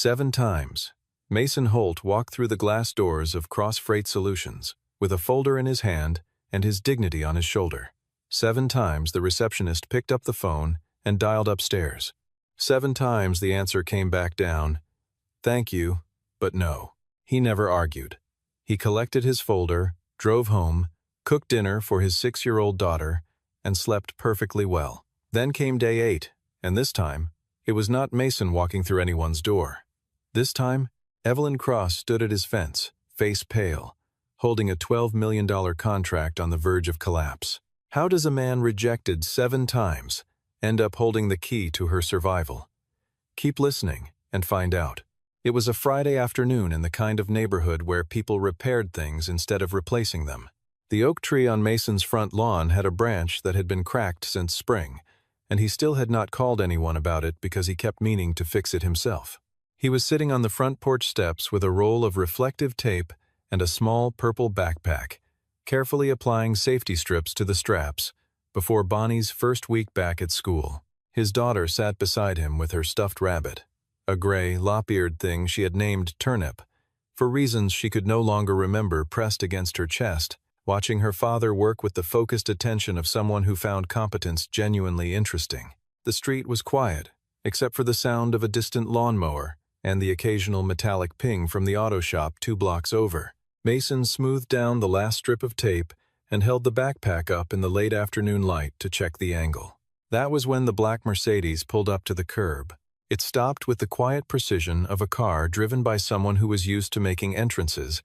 7 times. Mason Holt walked through the glass doors of Cross Freight Solutions, with a folder in his hand and his dignity on his shoulder. 7 times the receptionist picked up the phone and dialed upstairs. 7 times the answer came back down. Thank you, but no. He never argued. He collected his folder, drove home, cooked dinner for his 6-year-old daughter, and slept perfectly well. Then came day 8, and this time, it was not Mason walking through anyone's door. This time, Evelyn Cross stood at his fence, face pale, holding a $12 million contract on the verge of collapse. How does a man rejected 7 times end up holding the key to her survival? Keep listening and find out. It was a Friday afternoon in the kind of neighborhood where people repaired things instead of replacing them. The oak tree on Mason's front lawn had a branch that had been cracked since spring, and he still had not called anyone about it because he kept meaning to fix it himself. He was sitting on the front porch steps with a roll of reflective tape and a small purple backpack, carefully applying safety strips to the straps before Bonnie's first week back at school. His daughter sat beside him with her stuffed rabbit, a gray, lop-eared thing she had named Turnip, for reasons she could no longer remember, pressed against her chest, watching her father work with the focused attention of someone who found competence genuinely interesting. The street was quiet, except for the sound of a distant lawnmower and the occasional metallic ping from the auto shop 2 blocks over. Mason smoothed down the last strip of tape and held the backpack up in the late afternoon light to check the angle. That was when the black Mercedes pulled up to the curb. It stopped with the quiet precision of a car driven by someone who was used to making entrances,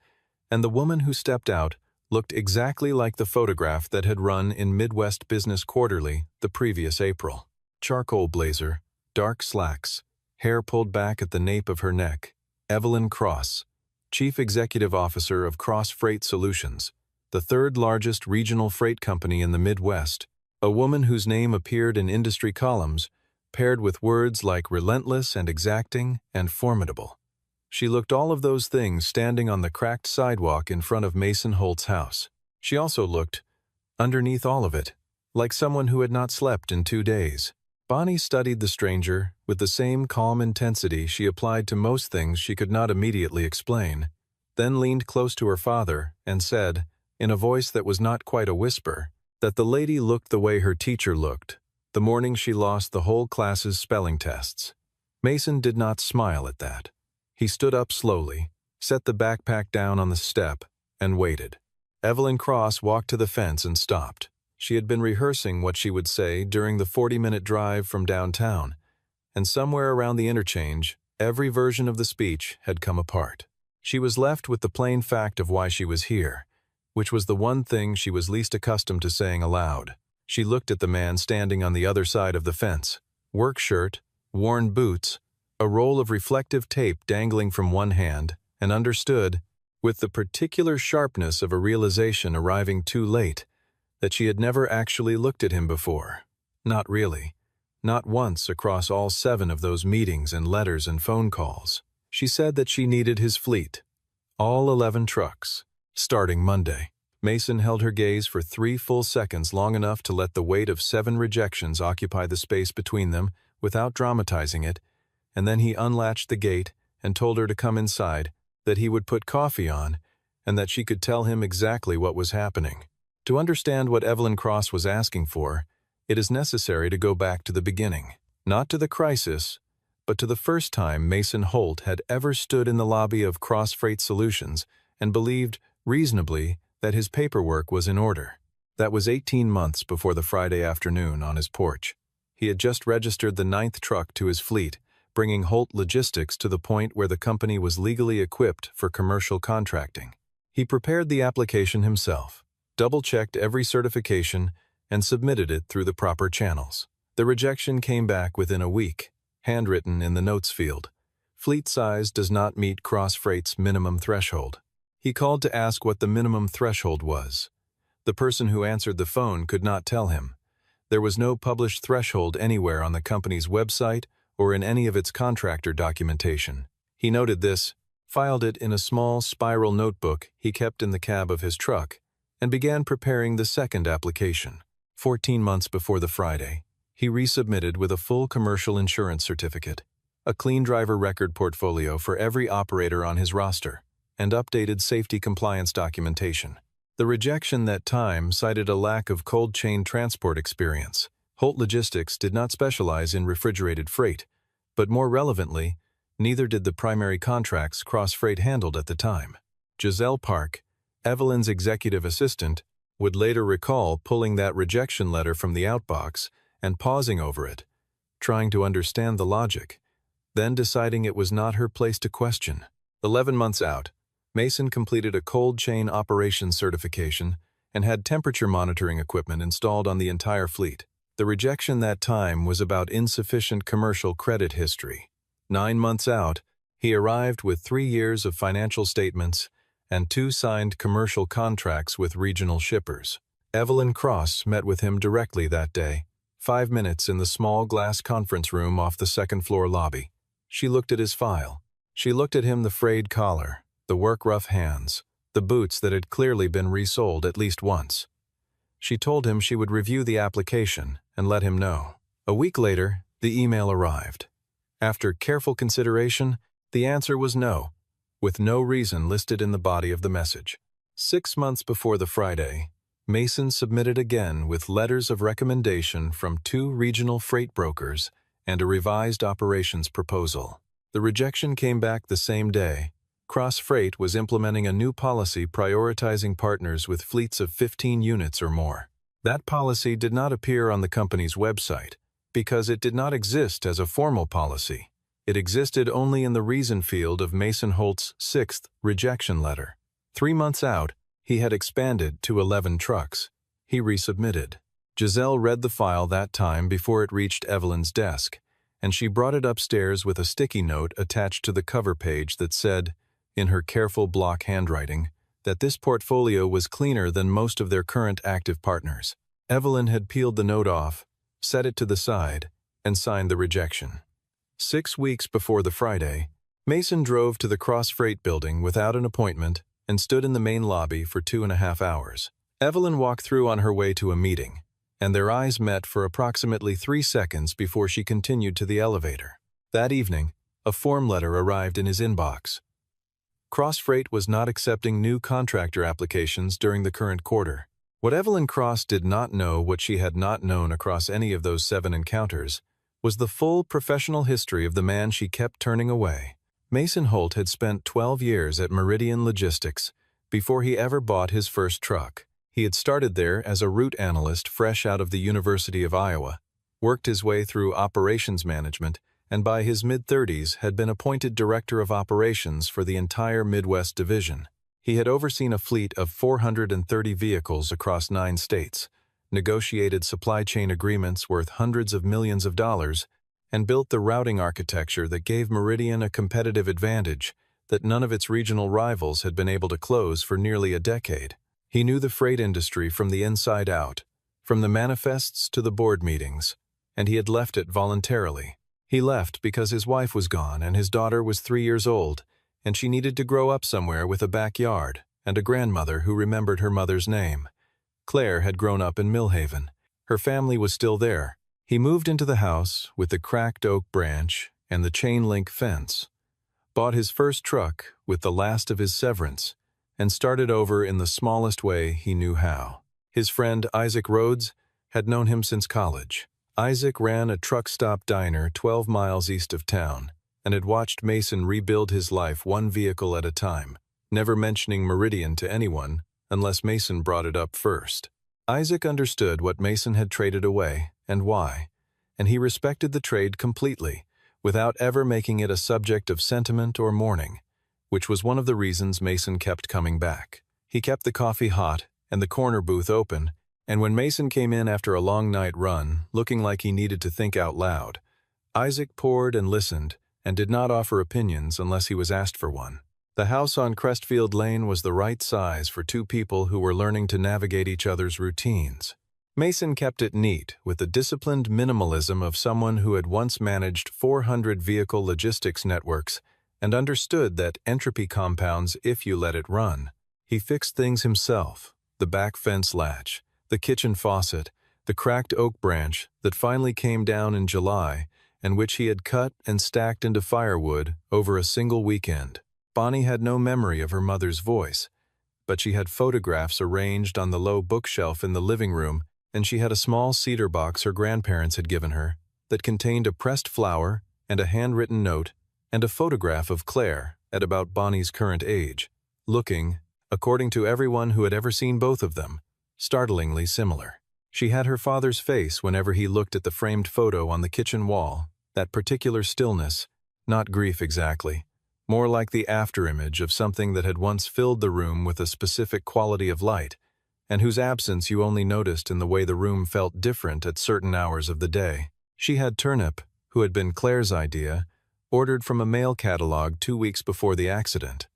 and the woman who stepped out looked exactly like the photograph that had run in Midwest Business Quarterly the previous April. Charcoal blazer, dark slacks, hair pulled back at the nape of her neck. Evelyn Cross, Chief Executive Officer of Cross Freight Solutions, the 3rd largest regional freight company in the Midwest, a woman whose name appeared in industry columns, paired with words like relentless and exacting and formidable. She looked all of those things standing on the cracked sidewalk in front of Mason Holt's house. She also looked, underneath all of it, like someone who had not slept in 2 days. Bonnie studied the stranger with the same calm intensity she applied to most things she could not immediately explain, then leaned close to her father and said, in a voice that was not quite a whisper, that the lady looked the way her teacher looked, the morning she lost the whole class's spelling tests. Mason did not smile at that. He stood up slowly, set the backpack down on the step, and waited. Evelyn Cross walked to the fence and stopped. She had been rehearsing what she would say during the 40-minute drive from downtown, and somewhere around the interchange, every version of the speech had come apart. She was left with the plain fact of why she was here, which was the one thing she was least accustomed to saying aloud. She looked at the man standing on the other side of the fence, work shirt, worn boots, a roll of reflective tape dangling from one hand, and understood, with the particular sharpness of a realization arriving too late, that she had never actually looked at him before. Not really. Not once across all 7 of those meetings and letters and phone calls. She said that she needed his fleet. All 11 trucks. Starting Monday. Mason held her gaze for 3 full seconds, long enough to let the weight of 7 rejections occupy the space between them without dramatizing it, and then he unlatched the gate and told her to come inside, that he would put coffee on, and that she could tell him exactly what was happening. To understand what Evelyn Cross was asking for, it is necessary to go back to the beginning, not to the crisis, but to the first time Mason Holt had ever stood in the lobby of Cross Freight Solutions and believed, reasonably, that his paperwork was in order. That was 18 months before the Friday afternoon on his porch. He had just registered the 9th truck to his fleet, bringing Holt Logistics to the point where the company was legally equipped for commercial contracting. He prepared the application himself, double-checked every certification, and submitted it through the proper channels. The rejection came back within a week, handwritten in the notes field. Fleet size does not meet Cross Freight's minimum threshold. He called to ask what the minimum threshold was. The person who answered the phone could not tell him. There was no published threshold anywhere on the company's website or in any of its contractor documentation. He noted this, filed it in a small spiral notebook he kept in the cab of his truck, and began preparing the second application. 14 months before the Friday, he resubmitted with a full commercial insurance certificate. a clean driver record portfolio for every operator on his roster, and updated safety compliance documentation. The rejection that time cited a lack of cold chain transport experience. Holt Logistics did not specialize in refrigerated freight, but more relevantly, neither did the primary contracts Cross-Freight handled at the time. Giselle Park, Evelyn's executive assistant, would later recall pulling that rejection letter from the outbox and pausing over it, trying to understand the logic, then deciding it was not her place to question. 11 months out, Mason completed a cold chain operations certification and had temperature monitoring equipment installed on the entire fleet. The rejection that time was about insufficient commercial credit history. 9 months out, he arrived with 3 years of financial statements and 2 signed commercial contracts with regional shippers. Evelyn Cross met with him directly that day, 5 minutes in the small glass conference room off the second-floor lobby. She looked at his file. She looked at him, the frayed collar, the work-rough hands, the boots that had clearly been resoled at least once. She told him she would review the application and let him know. A week later, the email arrived. After careful consideration, the answer was no, with no reason listed in the body of the message. 6 months before the Friday, Mason submitted again with letters of recommendation from 2 regional freight brokers and a revised operations proposal. The rejection came back the same day. Cross-Freight was implementing a new policy prioritizing partners with fleets of 15 units or more. That policy did not appear on the company's website because it did not exist as a formal policy. It existed only in the reason field of Mason Holt's 6th rejection letter. 3 months out, he had expanded to 11 trucks. He resubmitted. Giselle read the file that time before it reached Evelyn's desk, and she brought it upstairs with a sticky note attached to the cover page that said, in her careful block handwriting, that this portfolio was cleaner than most of their current active partners. Evelyn had peeled the note off, set it to the side, and signed the rejection. 6 weeks before the Friday, Mason drove to the Cross-Freight building without an appointment and stood in the main lobby for 2.5 hours. Evelyn walked through on her way to a meeting, and their eyes met for approximately 3 seconds before she continued to the elevator. That evening, a form letter arrived in his inbox. Cross-Freight was not accepting new contractor applications during the current quarter. What Evelyn Cross did not know, what she had not known across any of those 7 encounters, was the full professional history of the man she kept turning away. Mason Holt had spent 12 years at Meridian Logistics before he ever bought his first truck. He had started there as a route analyst fresh out of the University of Iowa, worked his way through operations management, and by his mid-30s had been appointed Director of Operations for the entire Midwest Division. He had overseen a fleet of 430 vehicles across 9 states, negotiated supply chain agreements worth hundreds of millions of dollars, and built the routing architecture that gave Meridian a competitive advantage that none of its regional rivals had been able to close for nearly a decade. He knew the freight industry from the inside out, from the manifests to the board meetings, and he had left it voluntarily. He left because his wife was gone and his daughter was 3 years old, and she needed to grow up somewhere with a backyard and a grandmother who remembered her mother's name. Claire had grown up in Millhaven. Her family was still there. He moved into the house with the cracked oak branch and the chain-link fence, bought his first truck with the last of his severance, and started over in the smallest way he knew how. His friend Isaac Rhodes had known him since college. Isaac ran a truck stop diner 12 miles east of town and had watched Mason rebuild his life 1 vehicle at a time, never mentioning Meridian to anyone unless Mason brought it up first. Isaac understood what Mason had traded away and why, and he respected the trade completely, without ever making it a subject of sentiment or mourning, which was one of the reasons Mason kept coming back. He kept the coffee hot and the corner booth open, and when Mason came in after a long night run, looking like he needed to think out loud, Isaac poured and listened and did not offer opinions unless he was asked for one. The house on Crestfield Lane was the right size for 2 people who were learning to navigate each other's routines. Mason kept it neat with the disciplined minimalism of someone who had once managed 400 vehicle logistics networks and understood that entropy compounds if you let it run. He fixed things himself, the back fence latch, the kitchen faucet, the cracked oak branch that finally came down in July, and which he had cut and stacked into firewood over a single weekend. Bonnie had no memory of her mother's voice, but she had photographs arranged on the low bookshelf in the living room, and she had a small cedar box her grandparents had given her that contained a pressed flower and a handwritten note and a photograph of Claire at about Bonnie's current age, looking, according to everyone who had ever seen both of them, startlingly similar. She had her father's face whenever he looked at the framed photo on the kitchen wall, that particular stillness, not grief exactly, more like the afterimage of something that had once filled the room with a specific quality of light, and whose absence you only noticed in the way the room felt different at certain hours of the day. She had turnip, who had been Claire's idea, ordered from a mail catalog 2 weeks before the accident.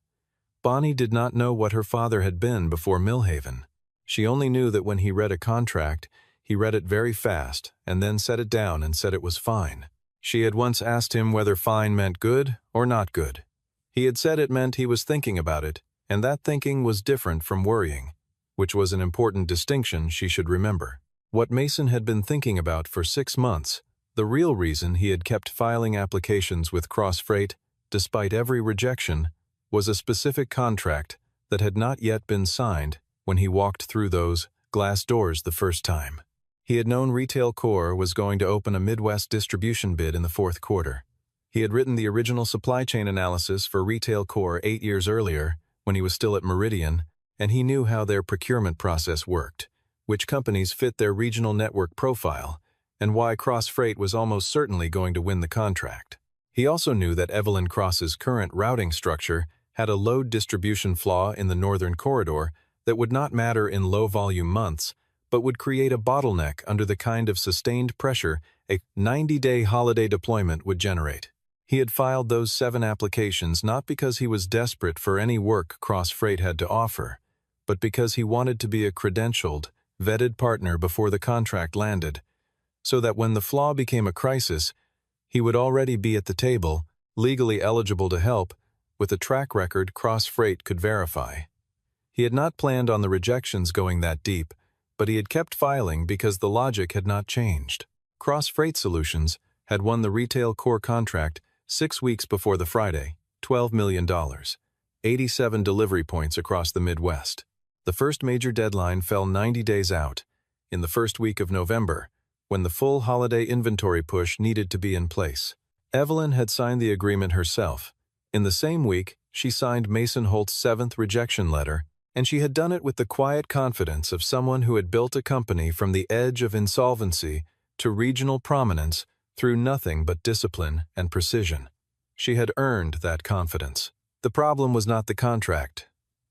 Bonnie did not know what her father had been before Millhaven. She only knew that when he read a contract, he read it very fast and then set it down and said it was fine. She had once asked him whether fine meant good or not good. He had said it meant he was thinking about it, and that thinking was different from worrying, which was an important distinction she should remember. What Mason had been thinking about for 6 months, the real reason he had kept filing applications with Cross Freight, despite every rejection, was a specific contract that had not yet been signed when he walked through those glass doors the first time. He had known Retail Core was going to open a Midwest distribution bid in the 4th quarter. He had written the original supply chain analysis for Retail Core 8 years earlier, when he was still at Meridian, and he knew how their procurement process worked, which companies fit their regional network profile, and why Cross Freight was almost certainly going to win the contract. He also knew that Evelyn Cross's current routing structure had a load distribution flaw in the northern corridor that would not matter in low-volume months, but would create a bottleneck under the kind of sustained pressure a 90-day holiday deployment would generate. He had filed those 7 applications not because he was desperate for any work Cross Freight had to offer, but because he wanted to be a credentialed, vetted partner before the contract landed, so that when the flaw became a crisis, he would already be at the table, legally eligible to help, with a track record Cross Freight could verify. He had not planned on the rejections going that deep, but he had kept filing because the logic had not changed. Cross Freight Solutions had won the Retail Core contract 6 weeks before the Friday, $12 million, 87 delivery points across the Midwest. The first major deadline fell 90 days out, in the first week of November, when the full holiday inventory push needed to be in place. Evelyn had signed the agreement herself. In the same week, she signed Mason Holt's 7th rejection letter, and she had done it with the quiet confidence of someone who had built a company from the edge of insolvency to regional prominence through nothing but discipline and precision. She had earned that confidence. The problem was not the contract.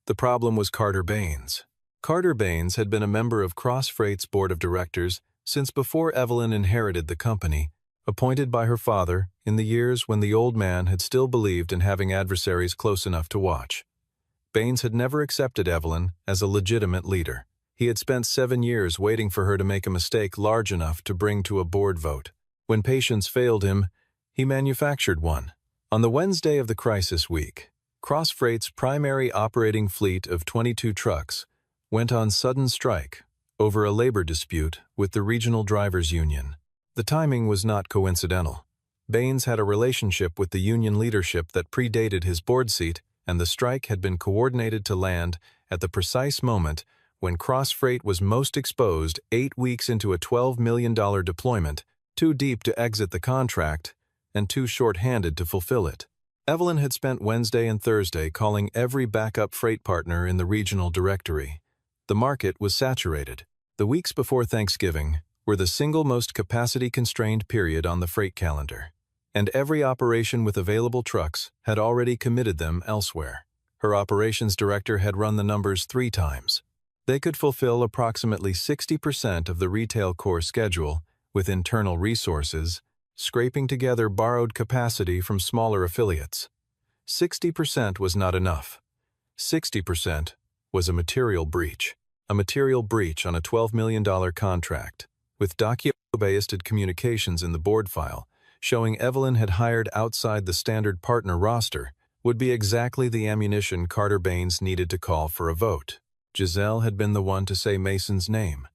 The problem was Carter Baines. Carter Baines had been a member of Cross Freight's board of directors since before Evelyn inherited the company, appointed by her father in the years when the old man had still believed in having adversaries close enough to watch. Baines had never accepted Evelyn as a legitimate leader. He had spent 7 years waiting for her to make a mistake large enough to bring to a board vote. When patience failed him, he manufactured one. On the Wednesday of the crisis week, Cross Freight's primary operating fleet of 22 trucks went on sudden strike over a labor dispute with the Regional Drivers Union. The timing was not coincidental. Baines had a relationship with the union leadership that predated his board seat, and the strike had been coordinated to land at the precise moment when Cross Freight was most exposed 8 weeks into a $12 million deployment, too deep to exit the contract and too short-handed to fulfill it. Evelyn had spent Wednesday and Thursday calling every backup freight partner in the regional directory. The market was saturated. The weeks before Thanksgiving were the single most capacity-constrained period on the freight calendar, and every operation with available trucks had already committed them elsewhere. Her operations director had run the numbers 3 times. They could fulfill approximately 60% of the Retail Core schedule with internal resources, scraping together borrowed capacity from smaller affiliates. 60% was not enough. 60% was a material breach on a $12 million contract, with document-based communications in the board file showing Evelyn had hired outside the standard partner roster would be exactly the ammunition Carter Baines needed to call for a vote. Giselle had been the one to say Mason's name.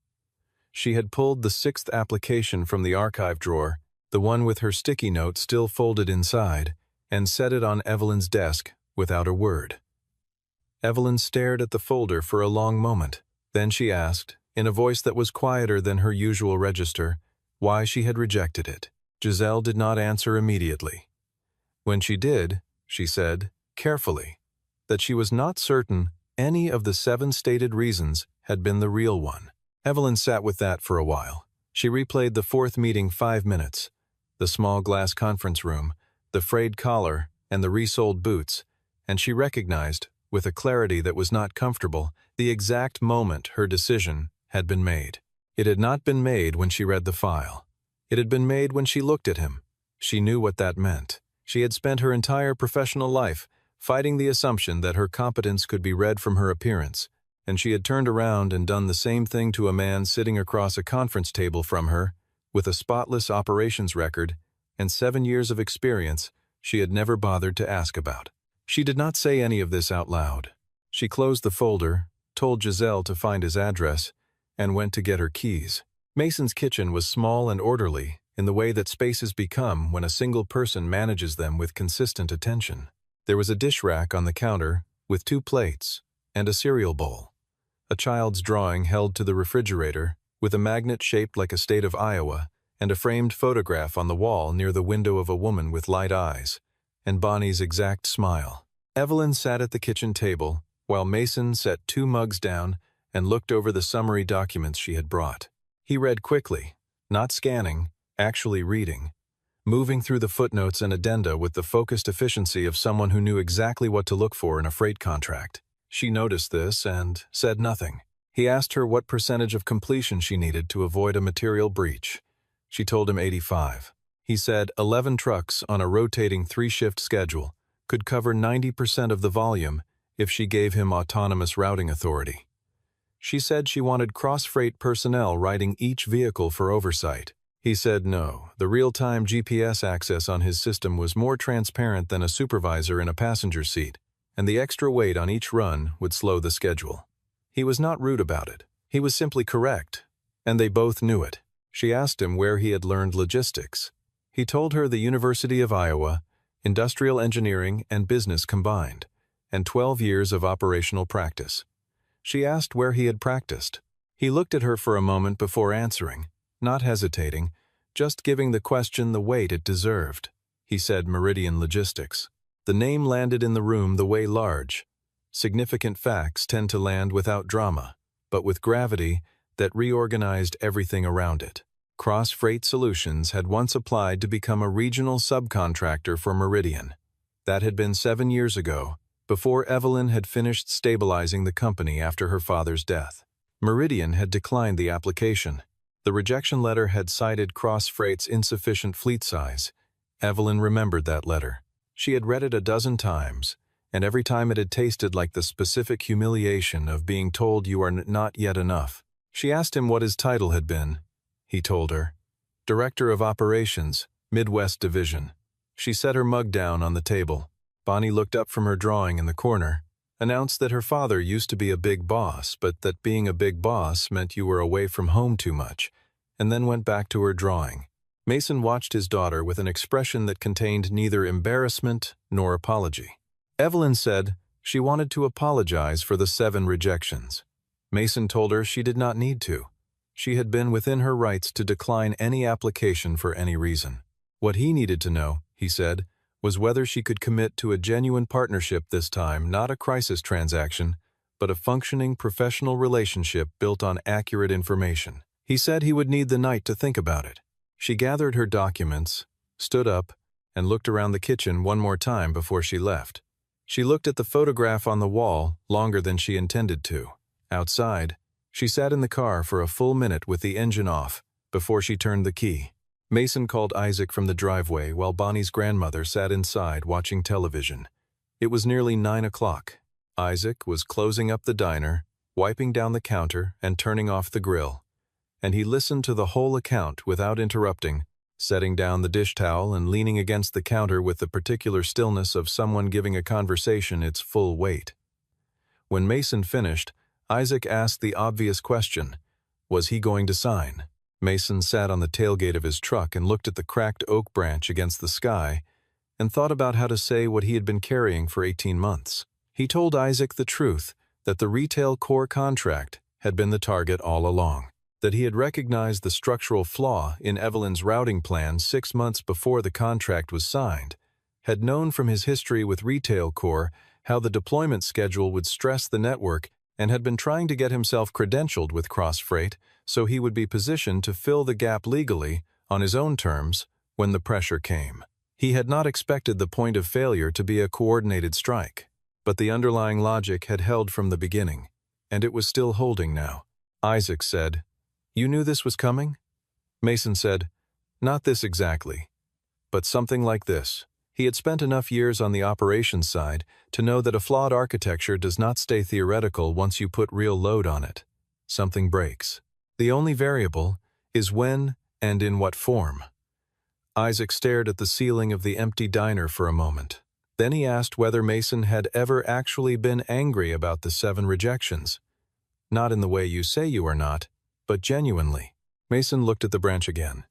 She had pulled the 6th application from the archive drawer the one with her sticky note still folded inside, and set it on Evelyn's desk without a word. Evelyn stared at the folder for a long moment. Then she asked, in a voice that was quieter than her usual register, why she had rejected it. Giselle did not answer immediately. When she did, she said, carefully, that she was not certain any of the 7 stated reasons had been the real one. Evelyn sat with that for a while. She replayed the 4th meeting 5 minutes, the small glass conference room, the frayed collar, and the resoled boots, and she recognized, with a clarity that was not comfortable, the exact moment her decision had been made. It had not been made when she read the file. It had been made when she looked at him. She knew what that meant. She had spent her entire professional life fighting the assumption that her competence could be read from her appearance, and she had turned around and done the same thing to a man sitting across a conference table from her, with a spotless operations record and 7 years of experience she had never bothered to ask about. She did not say any of this out loud. She closed the folder, told Giselle to find his address, and went to get her keys. Mason's kitchen was small and orderly in the way that spaces become when a single person manages them with consistent attention. There was a dish rack on the counter with 2 plates and a cereal bowl. A child's drawing held to the refrigerator with a magnet shaped like a state of Iowa and a framed photograph on the wall near the window of a woman with light eyes and Bonnie's exact smile. Evelyn sat at the kitchen table while Mason set 2 mugs down and looked over the summary documents she had brought. He read quickly, not scanning, actually reading, moving through the footnotes and addenda with the focused efficiency of someone who knew exactly what to look for in a freight contract. She noticed this and said nothing. He asked her what percentage of completion she needed to avoid a material breach. She told him 85. He said 11 trucks on a rotating 3-shift schedule could cover 90% of the volume if she gave him autonomous routing authority. She said she wanted cross-freight personnel riding each vehicle for oversight. He said no, the real-time GPS access on his system was more transparent than a supervisor in a passenger seat, and the extra weight on each run would slow the schedule. He was not rude about it. He was simply correct, and they both knew it. She asked him where he had learned logistics. He told her the University of Iowa, industrial engineering and business combined, and 12 years of operational practice. She asked where he had practiced. He looked at her for a moment before answering, not hesitating, just giving the question the weight it deserved. He said Meridian Logistics. The name landed in the room the way large. Significant facts tend to land without drama, but with gravity that reorganized everything around it. Cross Freight Solutions had once applied to become a regional subcontractor for Meridian. That had been 7 years ago, before Evelyn had finished stabilizing the company after her father's death. Meridian had declined the application. The rejection letter had cited Cross Freight's insufficient fleet size. Evelyn remembered that letter. She had read it a dozen times, and every time it had tasted like the specific humiliation of being told you are not yet enough. She asked him what his title had been. He told her, Director of Operations, Midwest Division. She set her mug down on the table. Bonnie looked up from her drawing in the corner, announced that her father used to be a big boss, but that being a big boss meant you were away from home too much, and then went back to her drawing. Mason watched his daughter with an expression that contained neither embarrassment nor apology. Evelyn said she wanted to apologize for the 7 rejections. Mason told her she did not need to. She had been within her rights to decline any application for any reason. What he needed to know, he said, was whether she could commit to a genuine partnership this time, not a crisis transaction, but a functioning professional relationship built on accurate information. He said he would need the night to think about it. She gathered her documents, stood up, and looked around the kitchen one more time before she left. She looked at the photograph on the wall longer than she intended to. Outside, she sat in the car for a full minute with the engine off before she turned the key. Mason called Isaac from the driveway while Bonnie's grandmother sat inside watching television. It was nearly 9 o'clock. Isaac was closing up the diner, wiping down the counter and turning off the grill. And he listened to the whole account without interrupting, setting down the dish towel and leaning against the counter with the particular stillness of someone giving a conversation its full weight. When Mason finished, Isaac asked the obvious question, was he going to sign? Mason sat on the tailgate of his truck and looked at the cracked oak branch against the sky and thought about how to say what he had been carrying for 18 months. He told Isaac the truth, that the retail core contract had been the target all along, that he had recognized the structural flaw in Evelyn's routing plan 6 months before the contract was signed, had known from his history with retail core how the deployment schedule would stress the network, and had been trying to get himself credentialed with Crossfreight so he would be positioned to fill the gap legally, on his own terms, when the pressure came. He had not expected the point of failure to be a coordinated strike, but the underlying logic had held from the beginning, and it was still holding now. Isaac said, "You knew this was coming?" Mason said, "Not this exactly, but something like this." He had spent enough years on the operations side to know that a flawed architecture does not stay theoretical once you put real load on it. Something breaks. The only variable is when and in what form. Isaac stared at the ceiling of the empty diner for a moment. Then he asked whether Mason had ever actually been angry about the 7 rejections. Not in the way you say you are not, but genuinely. Mason looked at the branch again.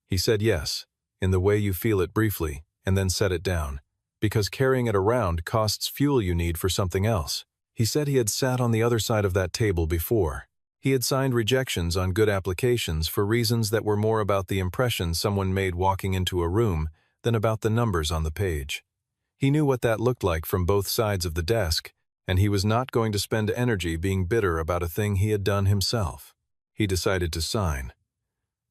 He said yes, in the way you feel it briefly, and then set it down, because carrying it around costs fuel you need for something else. He said he had sat on the other side of that table before. He had signed rejections on good applications for reasons that were more about the impression someone made walking into a room than about the numbers on the page. He knew what that looked like from both sides of the desk, and he was not going to spend energy being bitter about a thing he had done himself. He decided to sign.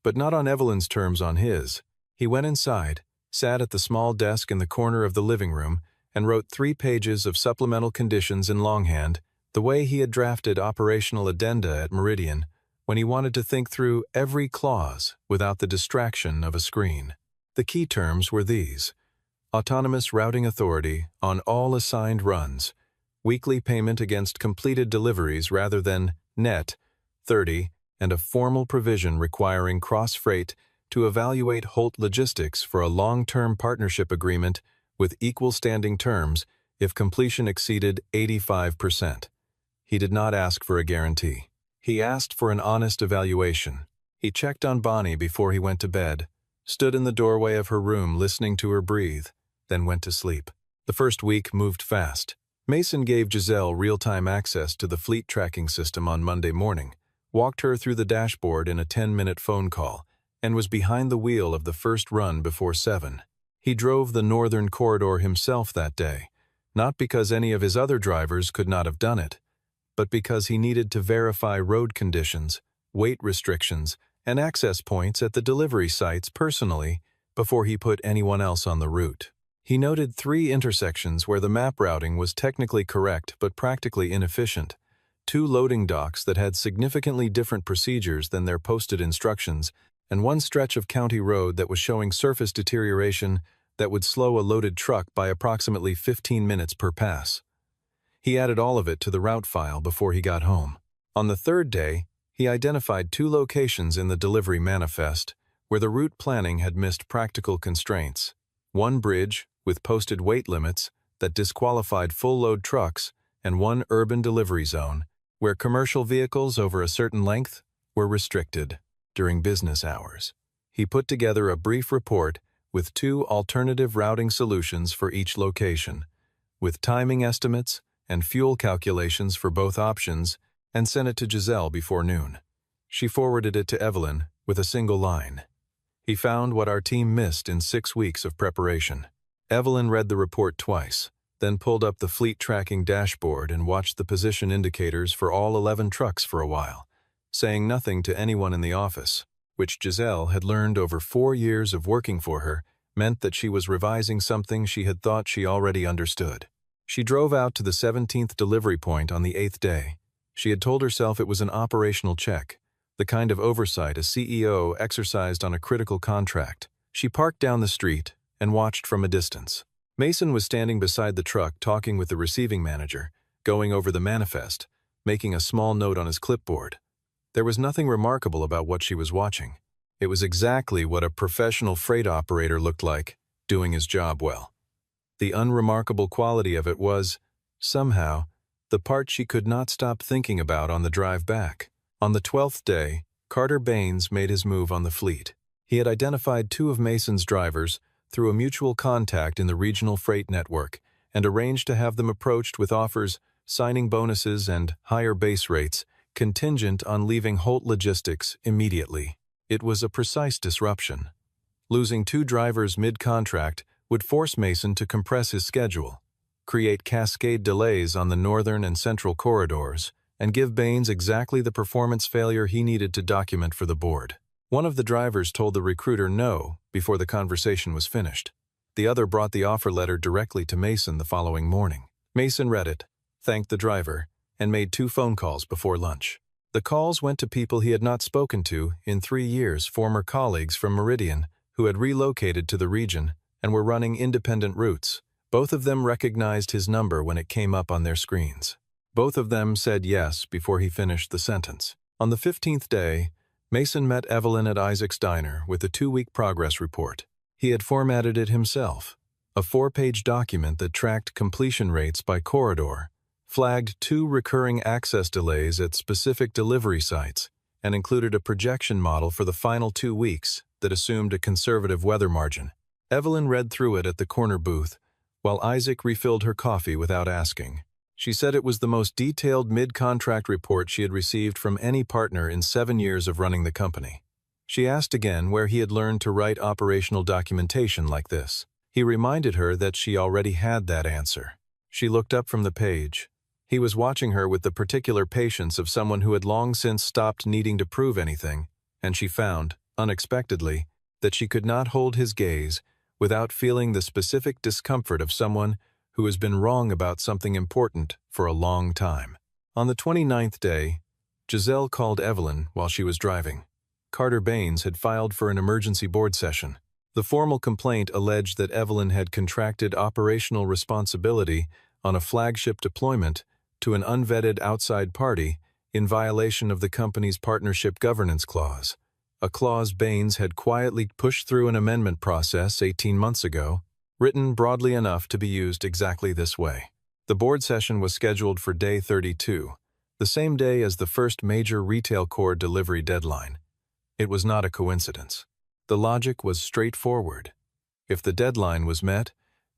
But not on Evelyn's terms, on his. He went inside, sat at the small desk in the corner of the living room, and wrote 3 pages of supplemental conditions in longhand, the way he had drafted operational addenda at Meridian, when he wanted to think through every clause without the distraction of a screen. The key terms were these: autonomous routing authority on all assigned runs, weekly payment against completed deliveries rather than net 30, and a formal provision requiring Crossfreight to evaluate Holt Logistics for a long-term partnership agreement with equal standing terms if completion exceeded 85%. He did not ask for a guarantee. He asked for an honest evaluation. He checked on Bonnie before he went to bed, stood in the doorway of her room listening to her breathe, then went to sleep. The first week moved fast. Mason gave Giselle real-time access to the fleet tracking system on Monday morning, walked her through the dashboard in a 10-minute phone call, and was behind the wheel of the first run before 7. He drove the northern corridor himself that day, not because any of his other drivers could not have done it, but because he needed to verify road conditions, weight restrictions, and access points at the delivery sites personally before he put anyone else on the route. He noted 3 intersections where the map routing was technically correct but practically inefficient, 2 loading docks that had significantly different procedures than their posted instructions, and 1 stretch of county road that was showing surface deterioration that would slow a loaded truck by approximately 15 minutes per pass. He added all of it to the route file before he got home. On the 3rd day, he identified 2 locations in the delivery manifest where the route planning had missed practical constraints: 1 bridge with posted weight limits that disqualified full-load trucks, and 1 urban delivery zone where commercial vehicles over a certain length were restricted during business hours. He put together a brief report with 2 alternative routing solutions for each location, with timing estimates and fuel calculations for both options, and sent it to Giselle before noon. She forwarded it to Evelyn with a single line: "He found what our team missed in 6 weeks of preparation." Evelyn read the report twice, then pulled up the fleet tracking dashboard and watched the position indicators for all 11 trucks for a while, saying nothing to anyone in the office, which Giselle had learned over 4 years of working for her meant that she was revising something she had thought she already understood. She drove out to the 17th delivery point on the 8th day. She had told herself it was an operational check, the kind of oversight a CEO exercised on a critical contract. She parked down the street and watched from a distance. Mason was standing beside the truck talking with the receiving manager, going over the manifest, making a small note on his clipboard. There was nothing remarkable about what she was watching. It was exactly what a professional freight operator looked like, doing his job well. The unremarkable quality of it was, somehow, the part she could not stop thinking about on the drive back. On the 12th day, Carter Baines made his move on the fleet. He had identified two of Mason's drivers through a mutual contact in the regional freight network and arranged to have them approached with offers, signing bonuses, and higher base rates, contingent on leaving Holt Logistics immediately. It was a precise disruption. Losing two drivers mid-contract would force Mason to compress his schedule, create cascade delays on the northern and central corridors, and give Baines exactly the performance failure he needed to document for the board. One of the drivers told the recruiter no before the conversation was finished. The other brought the offer letter directly to Mason the following morning. Mason read it, thanked the driver, and made 2 phone calls before lunch. The calls went to people he had not spoken to in 3 years, former colleagues from Meridian who had relocated to the region and were running independent routes. Both of them recognized his number when it came up on their screens. Both of them said yes before he finished the sentence. On the 15th day, Mason met Evelyn at Isaac's diner with a 2-week progress report. He had formatted it himself, a 4-page document that tracked completion rates by corridor, flagged 2 recurring access delays at specific delivery sites, and included a projection model for the final 2 weeks that assumed a conservative weather margin. Evelyn read through it at the corner booth, while Isaac refilled her coffee without asking. She said it was the most detailed mid-contract report she had received from any partner in 7 years of running the company. She asked again where he had learned to write operational documentation like this. He reminded her that she already had that answer. She looked up from the page. He was watching her with the particular patience of someone who had long since stopped needing to prove anything, and she found, unexpectedly, that she could not hold his gaze without feeling the specific discomfort of someone who has been wrong about something important for a long time. On the 29th day, Giselle called Evelyn while she was driving. Carter Baines had filed for an emergency board session. The formal complaint alleged that Evelyn had contracted operational responsibility on a flagship deployment to an unvetted outside party in violation of the company's partnership governance clause, a clause Baines had quietly pushed through an amendment process 18 months ago, written broadly enough to be used exactly this way. The board session was scheduled for day 32, the same day as the first major retail core delivery deadline. It was not a coincidence. The logic was straightforward. If the deadline was met,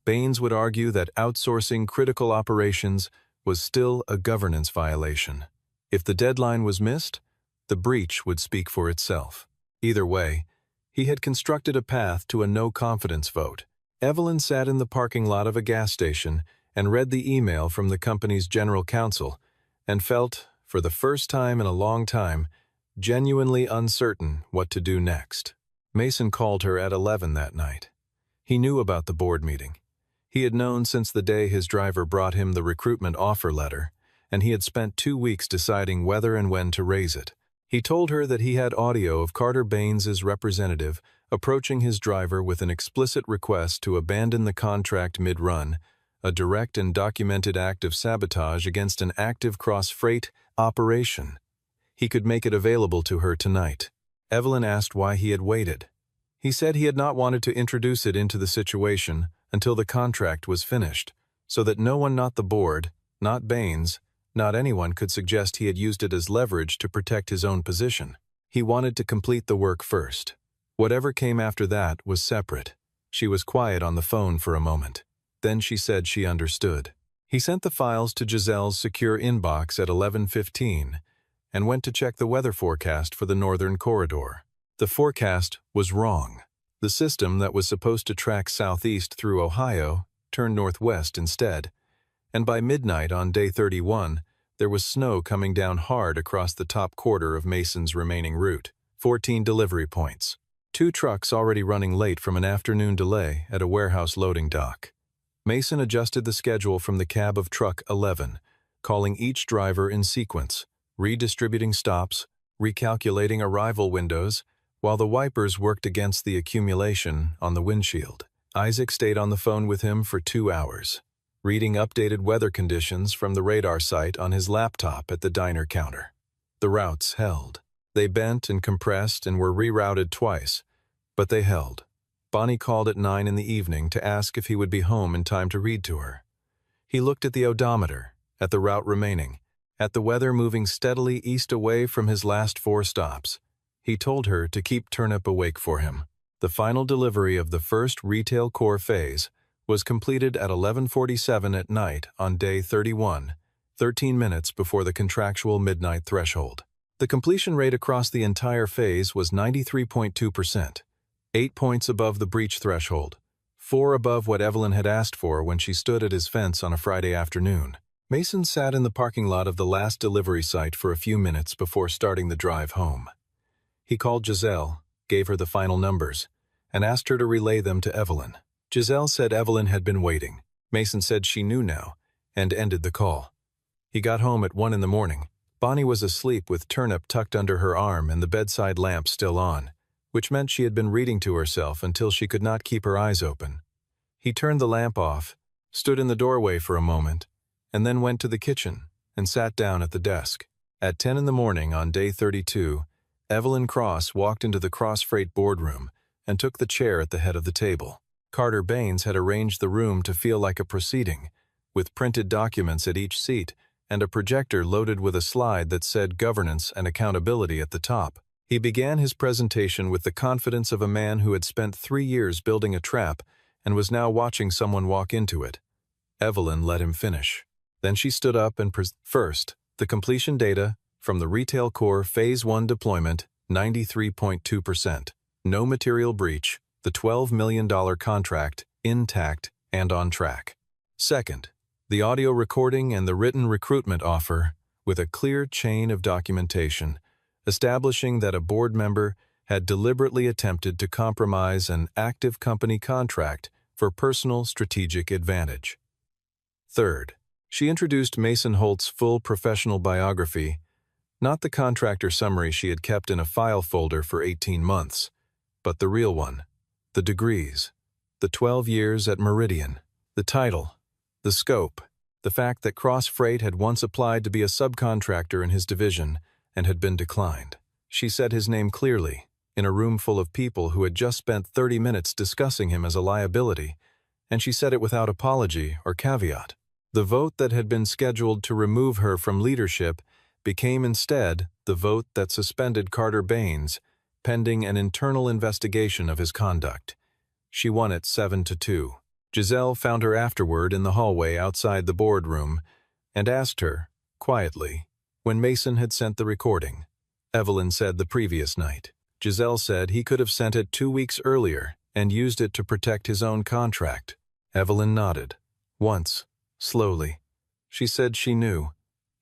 Baines would argue that outsourcing critical operations was still a governance violation. If the deadline was missed, the breach would speak for itself. Either way, he had constructed a path to a no-confidence vote. Evelyn sat in the parking lot of a gas station and read the email from the company's general counsel and felt, for the first time in a long time, genuinely uncertain what to do next. Mason called her at 11 that night. He knew about the board meeting. He had known since the day his driver brought him the recruitment offer letter, and he had spent 2 weeks deciding whether and when to raise it. He told her that he had audio of Carter Baines's representative approaching his driver with an explicit request to abandon the contract mid-run, a direct and documented act of sabotage against an active cross-freight operation. He could make it available to her tonight. Evelyn asked why he had waited. He said he had not wanted to introduce it into the situation until the contract was finished, so that no one, not the board, not Baines, not anyone could suggest he had used it as leverage to protect his own position. He wanted to complete the work first. Whatever came after that was separate. She was quiet on the phone for a moment. Then she said she understood. He sent the files to Giselle's secure inbox at 11:15 and went to check the weather forecast for the northern corridor. The forecast was wrong. The system that was supposed to track southeast through Ohio turned northwest instead, and by midnight on day 31, there was snow coming down hard across the top quarter of Mason's remaining route. 14 delivery points. 2 trucks already running late from an afternoon delay at a warehouse loading dock. Mason adjusted the schedule from the cab of truck 11, calling each driver in sequence, redistributing stops, recalculating arrival windows, while the wipers worked against the accumulation on the windshield. Isaac stayed on the phone with him for 2 hours, reading updated weather conditions from the radar site on his laptop at the diner counter. The routes held. They bent and compressed and were rerouted twice, but they held. Bonnie called at 9 in the evening to ask if he would be home in time to read to her. He looked at the odometer, at the route remaining, at the weather moving steadily east away from his last 4 stops. He told her to keep Turnip awake for him. The final delivery of the first retail core phase was completed at 11:47 at night on day 31, 13 minutes before the contractual midnight threshold. The completion rate across the entire phase was 93.2%, 8 points above the breach threshold, 4 above what Evelyn had asked for when she stood at his fence on a Friday afternoon. Mason sat in the parking lot of the last delivery site for a few minutes before starting the drive home. He called Giselle, gave her the final numbers, and asked her to relay them to Evelyn. Giselle said Evelyn had been waiting. Mason said she knew now, and ended the call. He got home at 1 in the morning. Bonnie was asleep with Turnip tucked under her arm and the bedside lamp still on, which meant she had been reading to herself until she could not keep her eyes open. He turned the lamp off, stood in the doorway for a moment, and then went to the kitchen and sat down at the desk. At 10 in the morning on day 32, Evelyn Cross walked into the Cross Freight boardroom and took the chair at the head of the table. Carter Baines had arranged the room to feel like a proceeding, with printed documents at each seat and a projector loaded with a slide that said governance and accountability at the top. He began his presentation with the confidence of a man who had spent 3 years building a trap and was now watching someone walk into it. Evelyn let him finish. Then she stood up and first, the completion data from the Retail Core Phase 1 deployment, 93.2%. No material breach, the $12 million contract, intact and on track. Second, the audio recording and the written recruitment offer, with a clear chain of documentation, establishing that a board member had deliberately attempted to compromise an active company contract for personal strategic advantage. Third, she introduced Mason Holt's full professional biography, not the contractor summary she had kept in a file folder for 18 months, but the real one, the degrees, the 12 years at Meridian, the title, the scope, the fact that Cross Freight had once applied to be a subcontractor in his division and had been declined. She said his name clearly, in a room full of people who had just spent 30 minutes discussing him as a liability, and she said it without apology or caveat. The vote that had been scheduled to remove her from leadership became instead the vote that suspended Carter Baines, pending an internal investigation of his conduct. She won it 7-2. Giselle found her afterward in the hallway outside the boardroom and asked her, quietly, when Mason had sent the recording. Evelyn said the previous night. Giselle said he could have sent it 2 weeks earlier and used it to protect his own contract. Evelyn nodded. Once, slowly. She said she knew.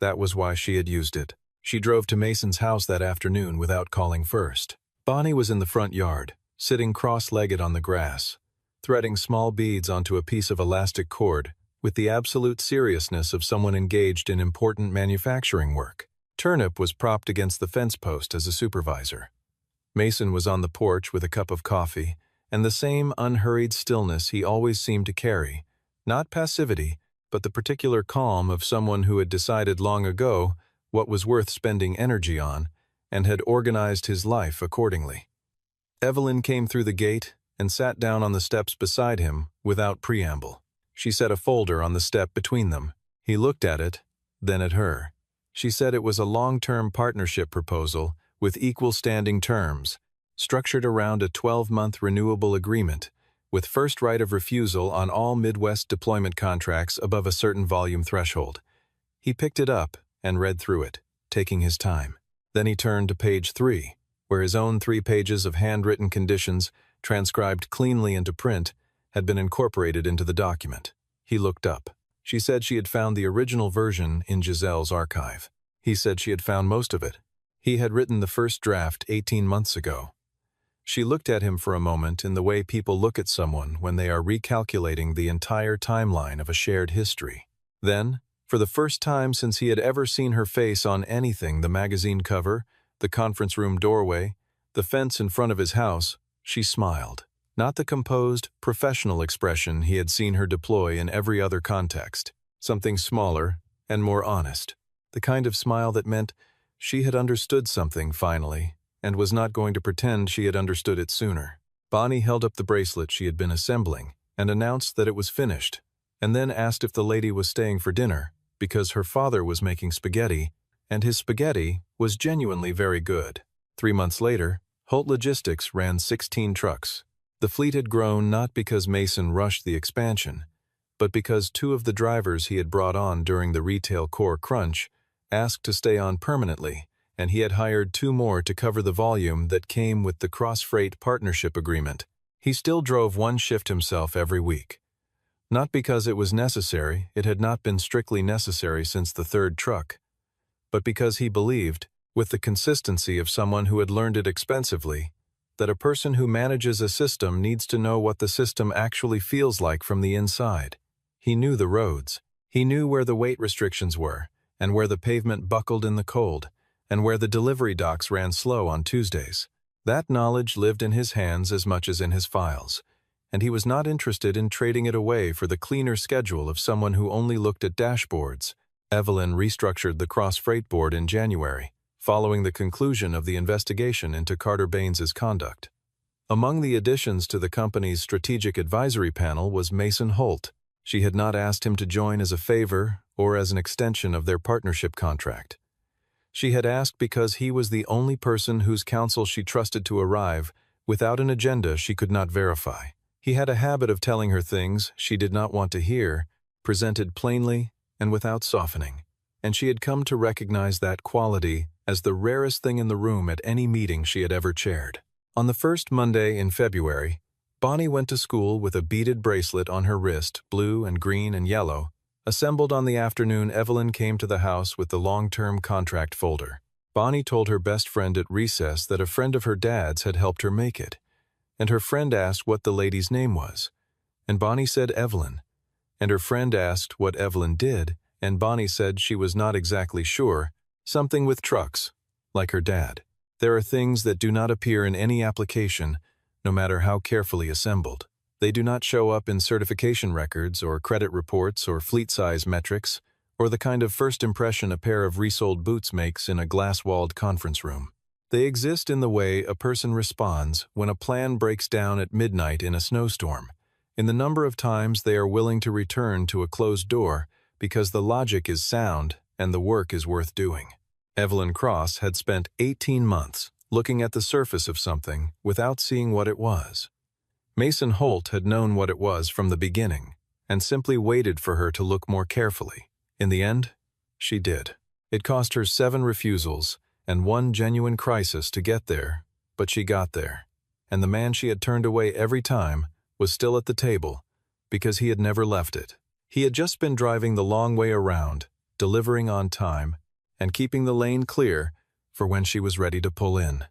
That was why she had used it. She drove to Mason's house that afternoon without calling first. Bonnie was in the front yard, sitting cross-legged on the grass, threading small beads onto a piece of elastic cord with the absolute seriousness of someone engaged in important manufacturing work. Turnip was propped against the fence post as a supervisor. Mason was on the porch with a cup of coffee and the same unhurried stillness he always seemed to carry, not passivity, but the particular calm of someone who had decided long ago what was worth spending energy on and had organized his life accordingly. Evelyn came through the gate and sat down on the steps beside him without preamble. She set a folder on the step between them. He looked at it, then at her. She said it was a long-term partnership proposal with equal standing terms, structured around a 12-month renewable agreement, with first right of refusal on all Midwest deployment contracts above a certain volume threshold. He picked it up and read through it, taking his time. Then he turned to page 3, where his own 3 pages of handwritten conditions, transcribed cleanly into print, had been incorporated into the document. He looked up. She said she had found the original version in Giselle's archive. He said she had found most of it. He had written the first draft 18 months ago. She looked at him for a moment in the way people look at someone when they are recalculating the entire timeline of a shared history. Then, for the first time since he had ever seen her face on anything, the magazine cover, the conference room doorway, the fence in front of his house, she smiled. Not the composed, professional expression he had seen her deploy in every other context. Something smaller and more honest. The kind of smile that meant she had understood something finally, and was not going to pretend she had understood it sooner. Bonnie held up the bracelet she had been assembling and announced that it was finished, and then asked if the lady was staying for dinner, because her father was making spaghetti, and his spaghetti was genuinely very good. 3 months later, Holt Logistics ran 16 trucks. The fleet had grown not because Mason rushed the expansion, but because 2 of the drivers he had brought on during the retail core crunch asked to stay on permanently, and he had hired 2 more to cover the volume that came with the cross-freight partnership agreement. He still drove 1 shift himself every week. Not because it was necessary, it had not been strictly necessary since the 3rd truck, but because he believed, with the consistency of someone who had learned it expensively, that a person who manages a system needs to know what the system actually feels like from the inside. He knew the roads. He knew where the weight restrictions were, and where the pavement buckled in the cold, and where the delivery docks ran slow on Tuesdays. That knowledge lived in his hands as much as in his files, and he was not interested in trading it away for the cleaner schedule of someone who only looked at dashboards. Evelyn restructured the cross-freight board in January, following the conclusion of the investigation into Carter Baines's conduct. Among the additions to the company's strategic advisory panel was Mason Holt. She had not asked him to join as a favor or as an extension of their partnership contract. She had asked because he was the only person whose counsel she trusted to arrive without an agenda she could not verify. He had a habit of telling her things she did not want to hear, presented plainly and without softening, and she had come to recognize that quality as the rarest thing in the room at any meeting she had ever chaired. On the first Monday in February, Bonnie went to school with a beaded bracelet on her wrist, blue and green and yellow. Assembled on the afternoon, Evelyn came to the house with the long-term contract folder. Bonnie told her best friend at recess that a friend of her dad's had helped her make it, and her friend asked what the lady's name was, and Bonnie said Evelyn, and her friend asked what Evelyn did, and Bonnie said she was not exactly sure, something with trucks, like her dad. There are things that do not appear in any application, no matter how carefully assembled. They do not show up in certification records or credit reports or fleet size metrics, or the kind of first impression a pair of resold boots makes in a glass-walled conference room. They exist in the way a person responds when a plan breaks down at midnight in a snowstorm, in the number of times they are willing to return to a closed door because the logic is sound and the work is worth doing. Evelyn Cross had spent 18 months looking at the surface of something without seeing what it was. Mason Holt had known what it was from the beginning and simply waited for her to look more carefully. In the end, she did. It cost her 7 refusals and 1 genuine crisis to get there, but she got there, and the man she had turned away every time was still at the table because he had never left it. He had just been driving the long way around, delivering on time, and keeping the lane clear for when she was ready to pull in.